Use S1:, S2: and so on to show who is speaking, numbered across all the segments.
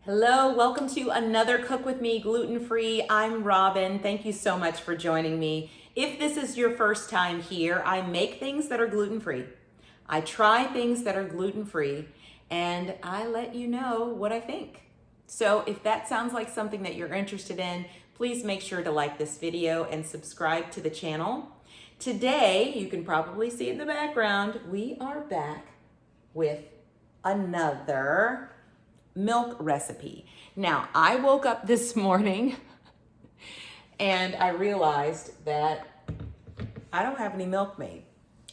S1: Hello, welcome to another Cook With Me gluten-free. I'm Robin. Thank you so much for joining me. If this is your first time here, I make things that are gluten-free. I try things that are gluten-free, and I let you know what I think. So if that sounds like something that you're interested in, please make sure to like this video and subscribe to the channel. Today, you can probably see in the background, we are back with another milk recipe. Now, I woke up this morning and I realized that I don't have any milk made.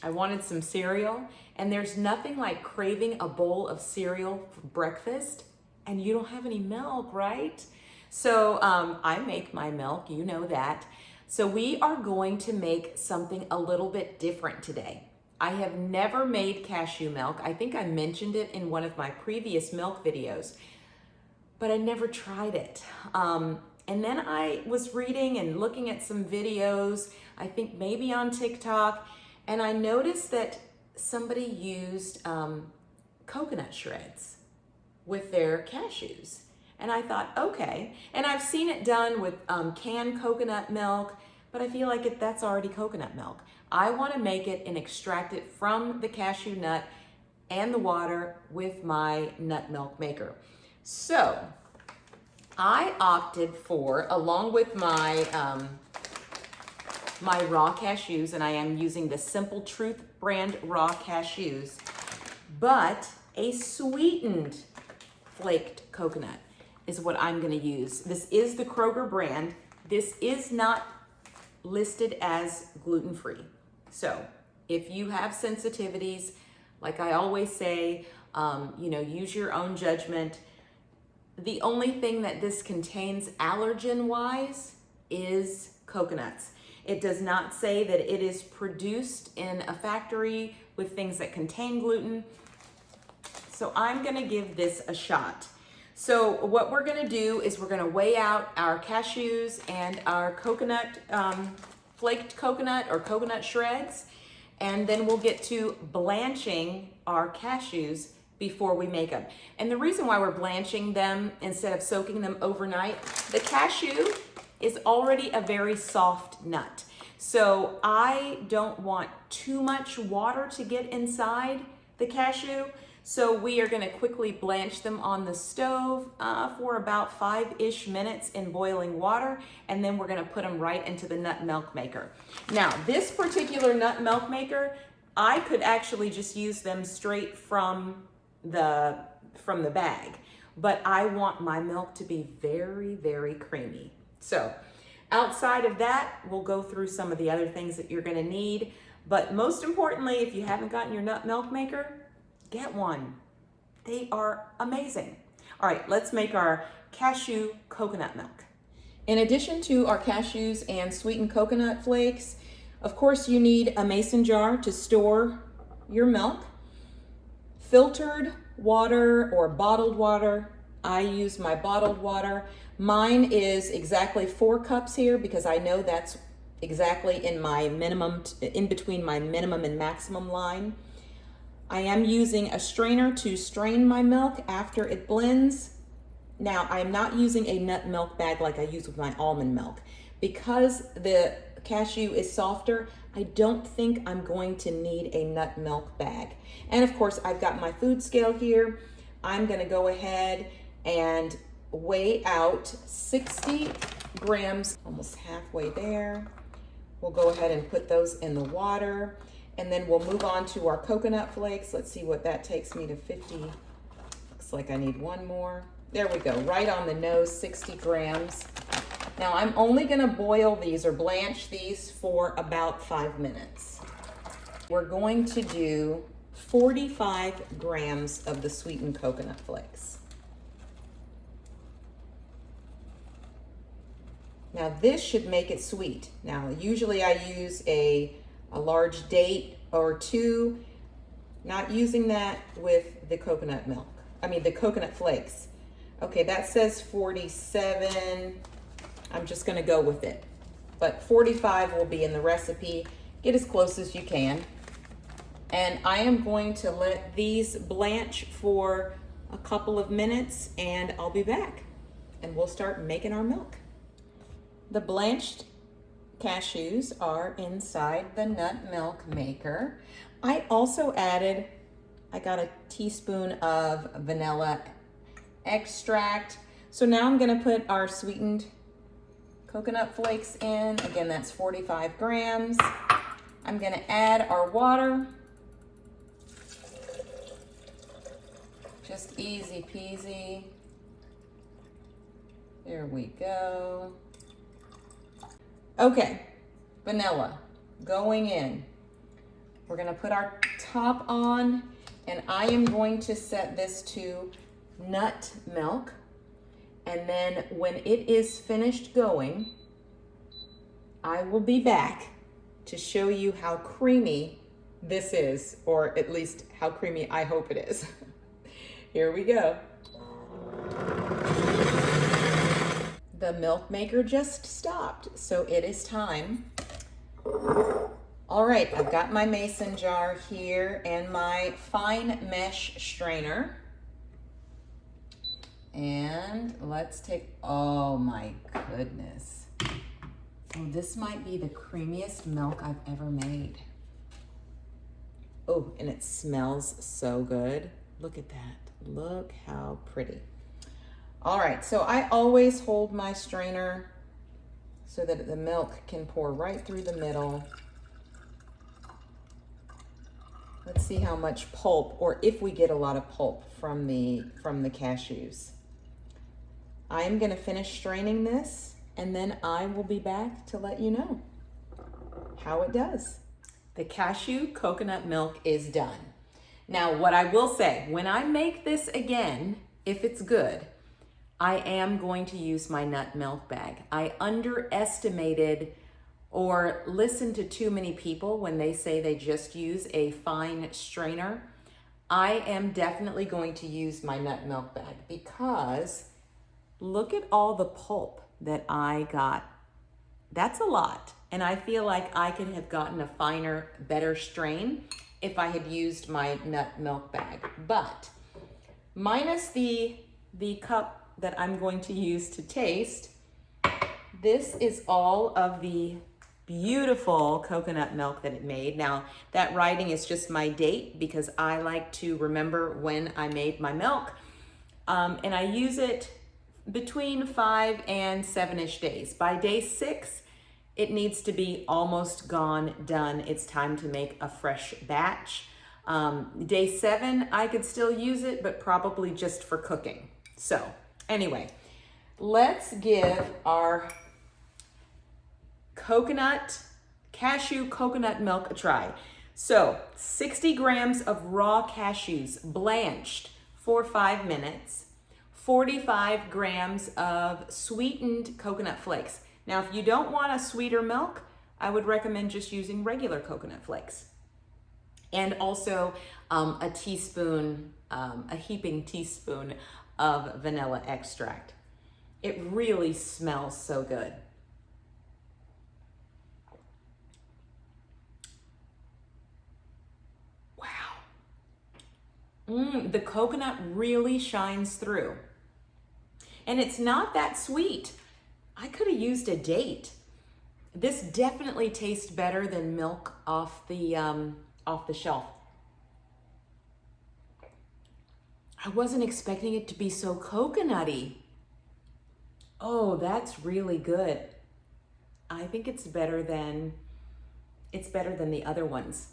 S1: I wanted some cereal, and there's nothing like craving a bowl of cereal for breakfast and you don't have any milk, right? So I make my milk, you know that. So we are going to make something a little bit different today. I have never made cashew milk. I think I mentioned it in one of my previous milk videos, but I never tried it. And then I was reading and looking at some videos, I think maybe on TikTok, and I noticed that somebody used coconut shreds with their cashews. And I thought, okay. And I've seen it done with canned coconut milk, but I feel like that's already coconut milk. I want to make it and extract it from the cashew nut and the water with my nut milk maker. So I opted for, along with my my raw cashews, and I am using the Simple Truth brand raw cashews, but a sweetened flaked coconut is what I'm going to use. This is the Kroger brand. This is not listed as gluten-free. So if you have sensitivities, like I always say, use your own judgment. The only thing that this contains allergen-wise is coconuts. It does not say that it is produced in a factory with things that contain gluten. So I'm going to give this a shot. So what we're going to do is we're going to weigh out our cashews and our coconut, flaked coconut or coconut shreds, and then we'll get to blanching our cashews before we make them. And the reason why we're blanching them instead of soaking them overnight, the cashew is already a very soft nut. So I don't want too much water to get inside the cashew. So we are going to quickly blanch them on the stove for about 5-ish minutes in boiling water, and then we're going to put them right into the nut milk maker. Now, this particular nut milk maker, I could actually just use them straight from the bag, but I want my milk to be very, very creamy. So outside of that, we'll go through some of the other things that you're going to need. But most importantly, if you haven't gotten your nut milk maker, get one. They are amazing. All right, let's make our cashew coconut milk. In addition to our cashews and sweetened coconut flakes, of course you need a mason jar to store your milk. Filtered water or bottled water. I use my bottled water. Mine is exactly 4 cups here because I know that's exactly in my minimum, in between my minimum and maximum line. I am using a strainer to strain my milk after it blends. Now, I am not using a nut milk bag like I use with my almond milk. Because the cashew is softer, I don't think I'm going to need a nut milk bag. And of course, I've got my food scale here. I'm gonna go ahead and weigh out 60 grams, almost halfway there. We'll go ahead and put those in the water. And then we'll move on to our coconut flakes. Let's see what that takes me to 50. Looks like I need one more. There we go, right on the nose, 60 grams. Now I'm only gonna boil these or blanch these for about 5 minutes. We're going to do 45 grams of the sweetened coconut flakes. Now this should make it sweet. Now usually I use a large date or 2, not using that with the coconut milk. The coconut flakes. Okay, that says 47. I'm just gonna go with it. But 45 will be in the recipe. Get as close as you can. And I am going to let these blanch for a couple of minutes and I'll be back and we'll start making our milk. The blanched cashews are inside the nut milk maker. I also added, I got a teaspoon of vanilla extract. So now I'm gonna put our sweetened coconut flakes in. Again, that's 45 grams. I'm gonna add our water. Just easy peasy. There we go. Okay, vanilla going in. We're gonna put our top on and I am going to set this to nut milk. And then when it is finished going, I will be back to show you how creamy this is, or at least how creamy I hope it is. Here we go. The milk maker just stopped, so it is time. All right, I've got my mason jar here and my fine mesh strainer. And let's take, oh my goodness. Oh, this might be the creamiest milk I've ever made. Oh, and it smells so good. Look at that. Look how pretty. All right, so I always hold my strainer so that the milk can pour right through the middle. Let's see how much pulp, or if we get a lot of pulp from the cashews. I am gonna finish straining this and then I will be back to let you know how it does. The cashew coconut milk is done. Now, what I will say, when I make this again, if it's good, I am going to use my nut milk bag. I underestimated or listened to too many people when they say they just use a fine strainer. I am definitely going to use my nut milk bag because look at all the pulp that I got. That's a lot. And I feel like I could have gotten a finer, better strain if I had used my nut milk bag. But minus the cup that I'm going to use to taste, this is all of the beautiful coconut milk that it made. Now, that writing is just my date because I like to remember when I made my milk. And I use it between 5 and 7-ish days. By day 6, it needs to be almost gone, done. It's time to make a fresh batch. Day 7, I could still use it, but probably just for cooking. So anyway, let's give our cashew coconut milk a try. So 60 grams of raw cashews blanched for 5 minutes, 45 grams of sweetened coconut flakes. Now, if you don't want a sweeter milk, I would recommend just using regular coconut flakes. And also a heaping teaspoon of vanilla extract. It really smells so good. Wow. The coconut really shines through. And it's not that sweet. I could have used a date. This definitely tastes better than milk off the shelf. I wasn't expecting it to be so coconutty. Oh, that's really good. I think it's better than the other ones.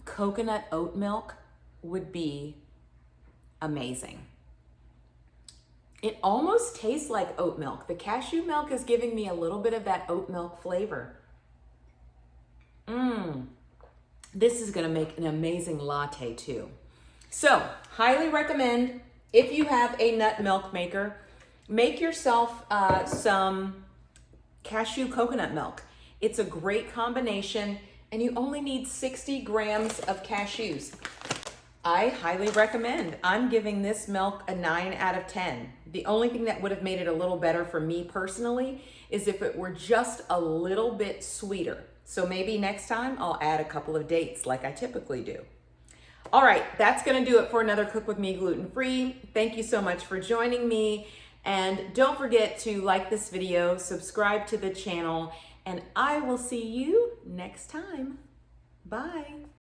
S1: Coconut oat milk would be amazing. It almost tastes like oat milk. The cashew milk is giving me a little bit of that oat milk flavor. This is gonna make an amazing latte too. So, highly recommend, if you have a nut milk maker, make yourself some cashew coconut milk. It's a great combination and you only need 60 grams of cashews. I highly recommend. I'm giving this milk a 9 out of 10. The only thing that would have made it a little better for me personally is if it were just a little bit sweeter. So maybe next time I'll add a couple of dates like I typically do. All right, that's gonna do it for another Cook With Me gluten-free. Thank you so much for joining me. And don't forget to like this video, subscribe to the channel, and I will see you next time. Bye.